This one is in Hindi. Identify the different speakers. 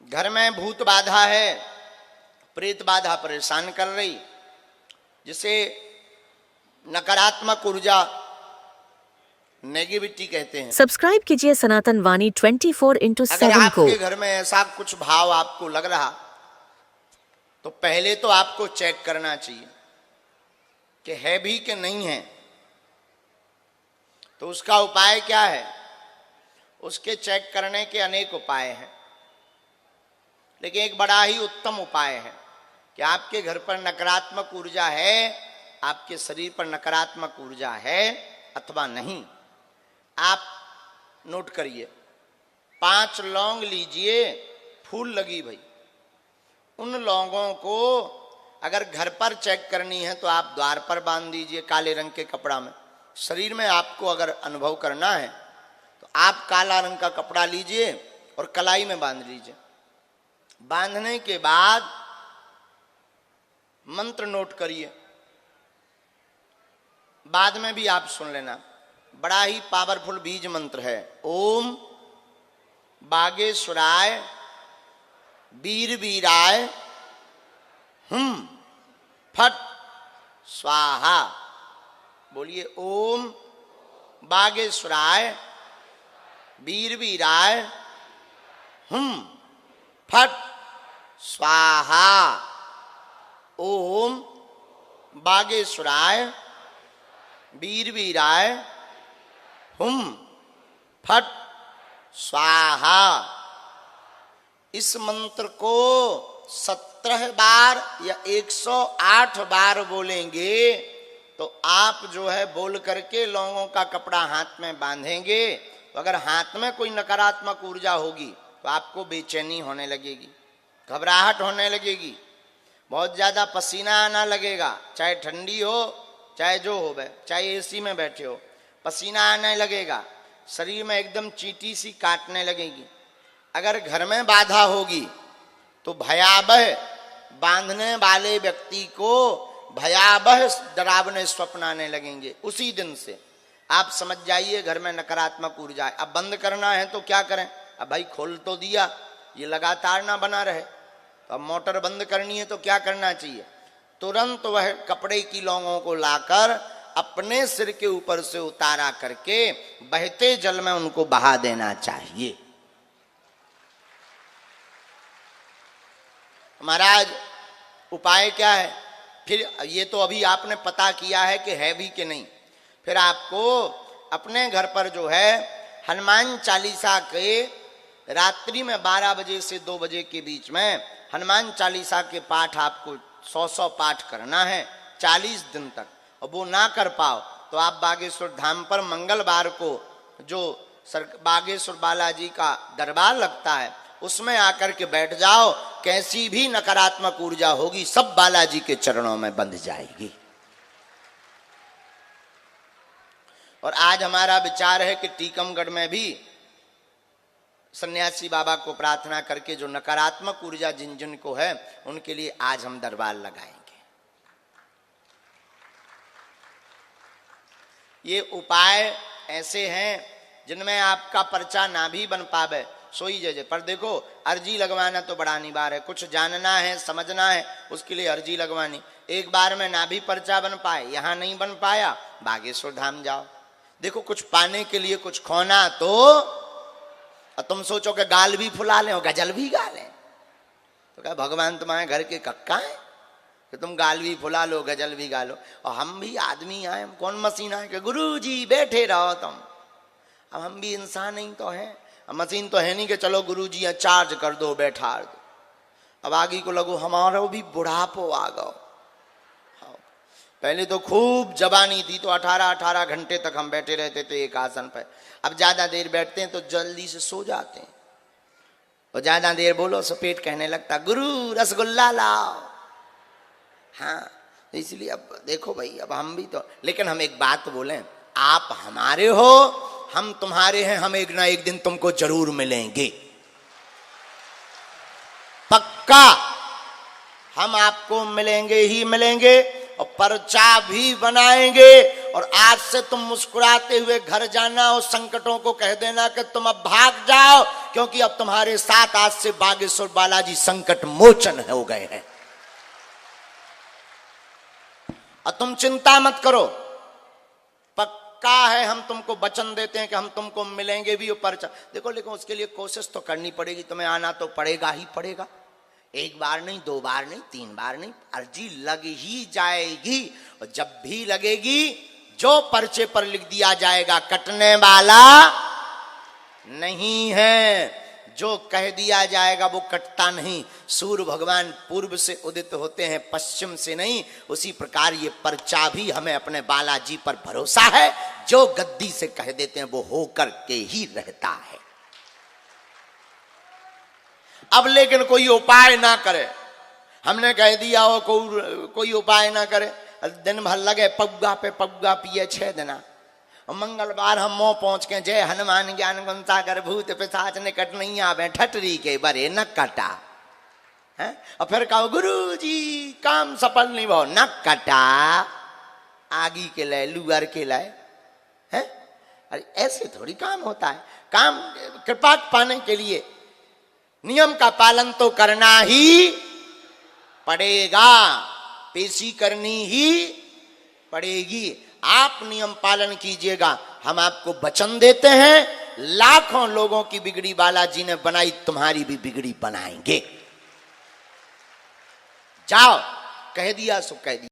Speaker 1: घर में भूत बाधा है, प्रेत बाधा परेशान कर रही, जिसे नकारात्मक ऊर्जा नेगेटिविटी कहते हैं।
Speaker 2: सब्सक्राइब कीजिए सनातन वाणी 24/7
Speaker 1: अगर
Speaker 2: को।
Speaker 1: आपके घर में ऐसा कुछ भाव आपको लग रहा तो पहले तो आपको चेक करना चाहिए कि है भी कि नहीं है। तो उसका उपाय क्या है? उसके चेक करने के अनेक उपाय हैं, लेकिन एक बड़ा ही उत्तम उपाय है कि आपके घर पर नकारात्मक ऊर्जा है, आपके शरीर पर नकारात्मक ऊर्जा है अथवा नहीं। आप नोट करिए, 5 लौंग लीजिए, फूल लगी भाई। उन लौंगों को अगर घर पर चेक करनी है तो आप द्वार पर बांध दीजिए काले रंग के कपड़ा में। शरीर में आपको अगर अनुभव करना है तो आप काला रंग का कपड़ा लीजिए और कलाई में बांध लीजिए। बांधने के बाद मंत्र नोट करिए, बाद में भी आप सुन लेना। बड़ा ही पावरफुल बीज मंत्र है। ओम बागेश्वराय वीर वीराय फट स्वाहा। बोलिए, ओम बागेश्वराय वीर वीराय फट स्वाहा। ओम बागेश्वराय वीर वीराय फट स्वाहा। इस मंत्र को 17 बार या 108 बार बोलेंगे तो आप जो है बोल करके लौंगों का कपड़ा हाथ में बांधेंगे। तो अगर हाथ में कोई नकारात्मक ऊर्जा होगी तो आपको बेचैनी होने लगेगी, घबराहट होने लगेगी, बहुत ज्यादा पसीना आना लगेगा, चाहे ठंडी हो चाहे जो हो, चाहे एसी में बैठे हो, पसीना आने लगेगा, शरीर में एकदम चींटी सी काटने लगेगी। अगर घर में बाधा होगी तो भयावह, बांधने वाले व्यक्ति को भयावह डरावने स्वप्न आने लगेंगे। उसी दिन से आप समझ जाइए घर में नकारात्मक ऊर्जा है। अब बंद करना है तो क्या करें? अब भाई खोल तो दिया, ये लगातार ना बना रहे, तो अब मोटर बंद करनी है तो क्या करना चाहिए? तुरंत वह कपड़े की लौंगों को लाकर अपने सिर के ऊपर से उतारा करके बहते जल में उनको बहा देना चाहिए। महाराज उपाय क्या है? फिर ये तो अभी आपने पता किया है कि है भी कि नहीं। फिर आपको अपने घर पर जो है हनुमान चालीसा के रात्रि में 12 बजे से 2 बजे के बीच में हनुमान चालीसा के पाठ आपको 100 पाठ करना है 40 दिन तक। और वो ना कर पाओ तो आप बागेश्वर धाम पर मंगलवार को जो बागेश्वर बालाजी का दरबार लगता है उसमें आकर के बैठ जाओ। कैसी भी नकारात्मक ऊर्जा होगी सब बालाजी के चरणों में बंध जाएगी। और आज हमारा विचार है कि टीकमगढ़ में भी सन्यासी बाबा को प्रार्थना करके जो नकारात्मक ऊर्जा जिन जिन को है उनके लिए आज हम दरबार लगाएंगे। ये उपाय ऐसे हैं जिनमें आपका पर्चा ना भी बन पावे सोई जजे। पर देखो, अर्जी लगवाना तो बड़ा अनिवार्य है। कुछ जानना है, समझना है, उसके लिए अर्जी लगवानी। एक बार में ना भी पर्चा बन पाए, यहां नहीं बन पाया, बागेश्वर धाम जाओ। देखो, कुछ पाने के लिए कुछ खोना तो तुम सोचो कि गाल भी फुला लें और गजल भी गा लें, तो क्या भगवान तुम्हारे घर के कक्का है कि तुम गाल भी फुला लो गजल भी गा लो? और हम भी आदमी आए, हम कौन मशीन आए कि गुरु जी बैठे रहो तुम। अब हम भी इंसान ही तो हैं, मशीन तो है नहीं कि चलो गुरु जी चार्ज कर दो बैठा दो। अब आगे को लगो हमारा भी बुढ़ापो आ गो। पहले तो खूब जवानी थी तो 18-18 घंटे तक हम बैठे रहते थे एक आसन पर। अब ज्यादा देर बैठते हैं तो जल्दी से सो जाते हैं, और ज्यादा देर बोलो सो पेट कहने लगता गुरु रसगुल्ला लाओ। हाँ, इसलिए अब देखो भाई, अब हम भी तो, लेकिन हम एक बात बोलें, आप हमारे हो हम तुम्हारे हैं, हम एक ना एक दिन तुमको जरूर मिलेंगे, पक्का हम आपको मिलेंगे ही मिलेंगे। और पर्चा भी बनाएंगे, और आज से तुम मुस्कुराते हुए घर जाना और संकटों को कह देना कि तुम अब भाग जाओ, क्योंकि अब तुम्हारे साथ आज से बागेश्वर बालाजी संकट मोचन हो गए हैं। और तुम चिंता मत करो, पक्का है, हम तुमको वचन देते हैं कि हम तुमको मिलेंगे भी और पर्चा देखो। लेकिन उसके लिए कोशिश तो करनी पड़ेगी, तुम्हें आना तो पड़ेगा ही पड़ेगा। एक बार नहीं, दो बार नहीं, तीन बार नहीं, अर्जी लग ही जाएगी। और जब भी लगेगी, जो पर्चे पर लिख दिया जाएगा कटने वाला नहीं है, जो कह दिया जाएगा वो कटता नहीं। सूर्य भगवान पूर्व से उदित होते हैं, पश्चिम से नहीं। उसी प्रकार ये पर्चा भी हमें अपने बालाजी पर भरोसा है, जो गद्दी से कह देते हैं वो होकर के ही रहता है। अब लेकिन कोई उपाय ना करे, हमने कह दिया हो कोई उपाय ना करे, दिन भर लगे पग्गा पे पग्गा पिए 6 दिन। मंगलवार हम मोह पहुंच के जय हनुमान ज्ञान गुण सागर भूत पिशाच निकट नहीं आवे, ठटरी के बरे न कटा है। और फिर कहो गुरु जी काम सफल नहीं हो, न कटा, आगी के लाए लुअर के लाए है। अरे ऐसे थोड़ी काम होता है। काम कृपा पाने के लिए नियम का पालन तो करना ही पड़ेगा, पेशी करनी ही पड़ेगी। आप नियम पालन कीजिएगा, हम आपको वचन देते हैं। लाखों लोगों की बिगड़ी बालाजी ने बनाई, तुम्हारी भी बिगड़ी बनाएंगे। जाओ, कह दिया सो कह दिया।